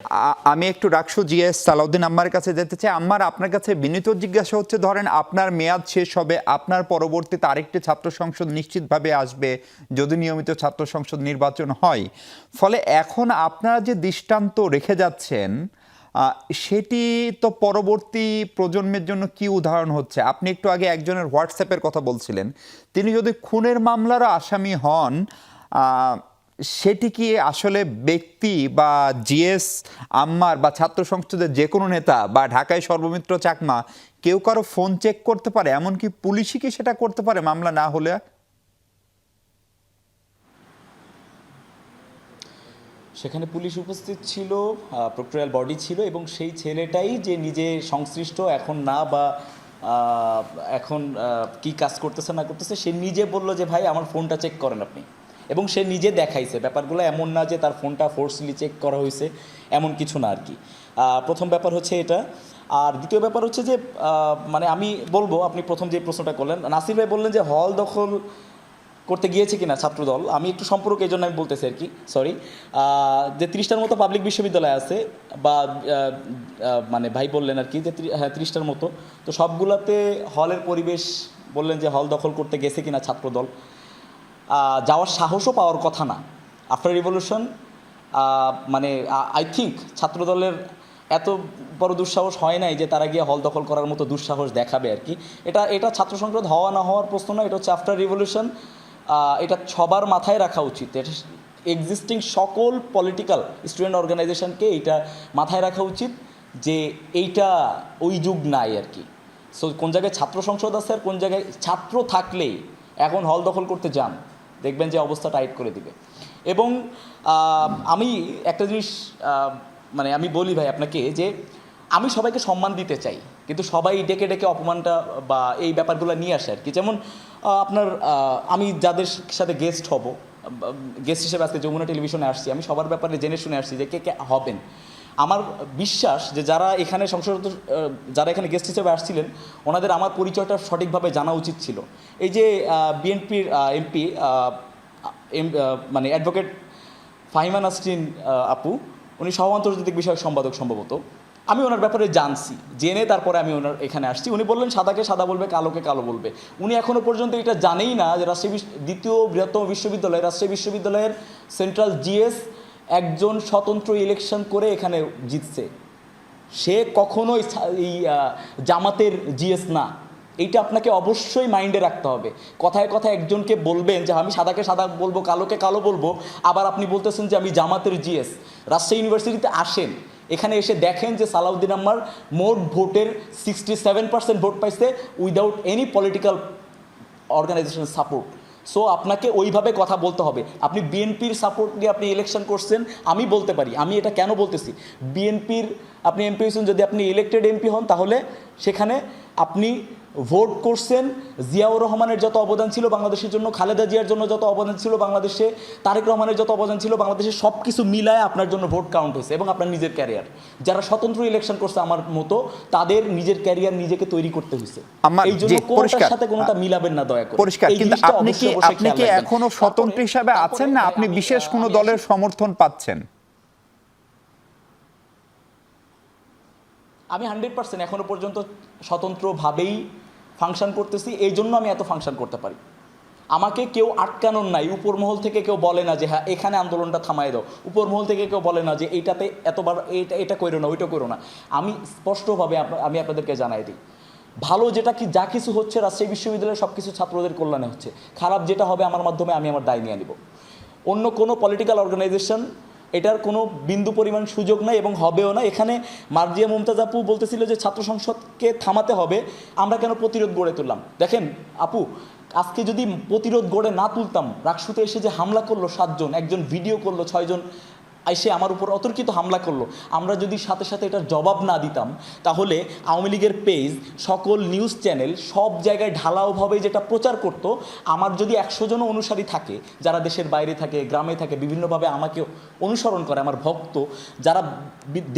আমি একটু রাকসু জিএস সালাউদ্দিন আম্মার কাছে যেতে চাই। আম্মার, আপনার কাছে বিনীত জিজ্ঞাসা হচ্ছে, ধরেন আপনার মেয়াদ শেষ হবে, আপনার পরবর্তীতে আরেকটি ছাত্র সংসদ নিশ্চিতভাবে আসবে যদি নিয়মিত ছাত্র সংসদ নির্বাচন হয়। ফলে এখন আপনারা যে দৃষ্টান্ত রেখে যাচ্ছেন সেটি তো পরবর্তী প্রজন্মের জন্য কি উদাহরণ হচ্ছে? আপনি একটু আগে একজনের হোয়াটসঅ্যাপের কথা বলছিলেন, তিনি যদি খুনের মামলারও আসামি হন, সেটি কি আসলে ব্যক্তি বা জিএস আম্মার বা ছাত্র সংসদের যে কোনো নেতা বা ঢাকায় সর্বমিত্র চাকমা কেউ কারো ফোন চেক করতে পারে? এমনকি পুলিশই কি সেটা করতে পারে মামলা না হলে? সেখানে পুলিশ উপস্থিত ছিল, প্রক্টোরিয়াল বডি ছিল, এবং সেই ছেলেটাই যে নিজে সংশ্লিষ্ট এখন না, বা এখন কি কাজ করতেছে না করতেছে, সে নিজে বলল যে ভাই আমার ফোনটা চেক করেন আপনি, এবং সে নিজে দেখাইছে। ব্যাপারগুলো এমন না যে তার ফোনটা ফোর্সলি চেক করা হয়েছে, এমন কিছু না আর কি। প্রথম ব্যাপার হচ্ছে এটা। আর দ্বিতীয় ব্যাপার হচ্ছে যে মানে আমি বলবো, আপনি প্রথম যে প্রশ্নটা করলেন, নাসির ভাই বললেন যে হল দখল করতে গিয়েছে কিনা ছাত্রদল, আমি একটু সম্পর্ক এই জন্য আমি বলতেছি আর কি, সরি। যে 30টার মতো পাবলিক বিশ্ববিদ্যালয় আছে, বা মানে ভাই বললেন আর কি যে হ্যাঁ 30টার মতো, তো সবগুলোতে হলের পরিবেশ বললেন যে হল দখল করতে গেছে কিনা ছাত্রদল, যাওয়ার সাহসও পাওয়ার কথা না। আফটার রিভলিউশন মানে আই থিঙ্ক ছাত্রদলের এত বড় দুঃসাহস হয় নাই যে তারা গিয়ে হল দখল করার মতো দুঃসাহস দেখাবে আর কি। এটা ছাত্র সংসদ হওয়া না হওয়ার প্রশ্ন না, এটা হচ্ছে আফটার রিভলিউশন। এটা সবার মাথায় রাখা উচিত, এটা এক্সিস্টিং সকল পলিটিক্যাল স্টুডেন্ট অর্গানাইজেশনকে এটা মাথায় রাখা উচিত যে এইটা ওই যুগ নাই আর কি। সো কোন জায়গায় ছাত্র সংসদ আছে আর কোন জায়গায় ছাত্র থাকলেই এখন হল দখল করতে যান, দেখবেন যে অবস্থা টাইট করে দিবে। এবং আমি একটা জিনিস মানে আমি বলি ভাই আপনাকে যে আমি সবাইকে সম্মান দিতে চাই, কিন্তু সবাই ডেকে ডেকে অপমানটা বা এই ব্যাপারগুলো নিয়ে আসে আর কি। যেমন আপনার আমি যাদের সাথে গেস্ট হব, গেস্ট হিসেবে আজকে যমুনা টেলিভিশনে আসছি, আমি সবার ব্যাপারে জেনে শুনে আসছি যে কে কে হবেন। আমার বিশ্বাস যে যারা এখানে সংসদ, যারা এখানে গেস্ট হিসেবে আসছিলেন, ওনাদের আমার পরিচয়টা সঠিকভাবে জানা উচিত ছিল। এই যে বিএনপির এমপি মানে অ্যাডভোকেট ফাহিমা নাসরিন আপু, উনি সহ আন্তর্জাতিক বিষয়ক সম্পাদক সম্ভবত, আমি ওনার ব্যাপারে জানছি, জেনে তারপরে আমি ওনার এখানে আসছি। উনি বললেন সাদাকে সাদা বলবে, কালোকে কালো বলবে। উনি এখনও পর্যন্ত এটা জানেই না যে দ্বিতীয় বৃহত্তম বিশ্ববিদ্যালয়, রাজশাহী বিশ্ববিদ্যালয়ের সেন্ট্রাল জিএস একজন স্বতন্ত্র ইলেকশন করে এখানে জিতছে। সে কখনোই এই জামাতের জিএস না। এইটা আপনাকে অবশ্যই মাইন্ডে রাখতে হবে। কথায় কথায় একজনকে বলবেন যে আমি সাদাকে সাদা বলবো, কালোকে কালো বলবো, আবার আপনি বলতেছেন যে আমি জামাতের জিএস। রাজশাহী ইউনিভার্সিটিতে আসেন, এখানে এসে দেখেন যে সালাউদ্দিন আম্মার মোট ভোটের 67% ভোট পাইছে উইদাউট এনি পলিটিক্যাল অর্গানাইজেশনের সাপোর্ট। সো আপনাকে ওইভাবে কথা বলতে হবে। আপনি বিএনপির সাপোর্ট নিয়ে আপনি ইলেকশন করছেন, আমি বলতে পারি। আমি এটা কেন বলতেছি, বিএনপির আপনি এমপি হয়েছেন, যদি আপনি ইলেক্টেড এমপি হন তাহলে সেখানে আপনি ভোট করছেন। জিয়াউর রহমানের যত অবদান ছিল বাংলাদেশের জন্য, খালেদা জিয়ার জন্য যত অবদান ছিল বাংলাদেশে, তারেক রহমানের যত অবদান ছিল বাংলাদেশে, সব কিছু মিলায় আপনার জন্য ভোট কাউন্ট হয়েছে, এবং আপনার নিজের ক্যারিয়ার। যারা স্বতন্ত্র ইলেকশন করছে আমার মতো, তাদের নিজের ক্যারিয়ার নিজেকে তৈরি করতে হয়েছে। এই জন্য কোনটার সাথে কোনটা মিলাবেন না দয়া করে। পরিষ্কার। কিন্তু আপনি কি এখনো স্বতন্ত্র হিসাবে আছেন, না আপনি বিশেষ কোনো দলের সমর্থন পাচ্ছেন? আমি 100% এখনো পর্যন্ত স্বতন্ত্রভাবেই ফাংশন করতেছি। এই জন্য আমি এত ফাংশন করতে পারি। আমাকে কেউ আটকানোর নাই। উপর মহল থেকে কেউ বলে না যে হ্যাঁ এখানে আন্দোলনটা থামায় দাও। উপর মহল থেকে কেউ বলে না যে এইটাতে এতবার এটা করো না, ওইটা করো না। আমি স্পষ্টভাবে আমি আপনাদেরকে জানাই দিই, ভালো যেটা কি যা কিছু হচ্ছে রাজশাহী বিশ্ববিদ্যালয়ের সব কিছু ছাত্রদের কল্যাণে হচ্ছে, খারাপ যেটা হবে আমার মাধ্যমে আমি আমার দায় নিয়ে নিব। অন্য কোনো পলিটিক্যাল অর্গানাইজেশন এটার কোনো বিন্দু পরিমাণ সুযোগ নাই এবং হবেও না। এখানে মার্জিয়া মুমতাজ আপু বলতেছিল যে ছাত্র সংসদকে থামাতে হবে, আমরা কেন প্রতিরোধ গড়ে তুললাম। দেখেন আপু, আজকে যদি প্রতিরোধ গড়ে না তুলতাম, রাকসুতে এসে যে হামলা করলো 7 জন, একজন ভিডিও করলো 6 জন এসে আমার উপর অতর্কিত হামলা করলো, আমরা যদি সাথে সাথে এটার জবাব না দিতাম, তাহলে আওয়ামী লীগের পেজ, সকল নিউজ চ্যানেল সব জায়গায় ঢালাওভাবে যেটা প্রচার করত, আমার যদি 100 জন অনুসারী থাকে, যারা দেশের বাইরে থাকে, গ্রামে থাকে, বিভিন্নভাবে আমাকে অনুসরণ করে, আমার ভক্ত যারা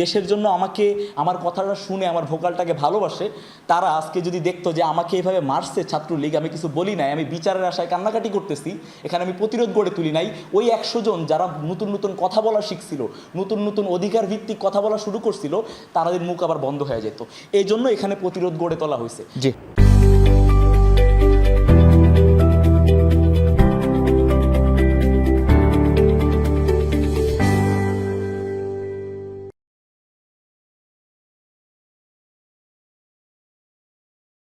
দেশের জন্য আমাকে, আমার কথাটা শুনে আমার ভোকালটাকে ভালোবাসে, তারা আজকে যদি দেখতো যে আমাকে এভাবে মারছে ছাত্রলীগ, আমি কিছু বলি নাই, আমি বিচারের আশায় কান্নাকাটি করতেছি, এখানে আমি প্রতিরোধ গড়ে তুলি নাই, ওই 100 জন যারা নতুন নতুন কথা বলা শিখছিল, নতুন নতুন অধিকার ভিত্তিক কথা বলা শুরু করছিল, তাদের মুখ আবার বন্ধ হয়ে যেত। এই জন্য এখানে প্রতিরোধ গড়ে তোলা হয়েছে। জি।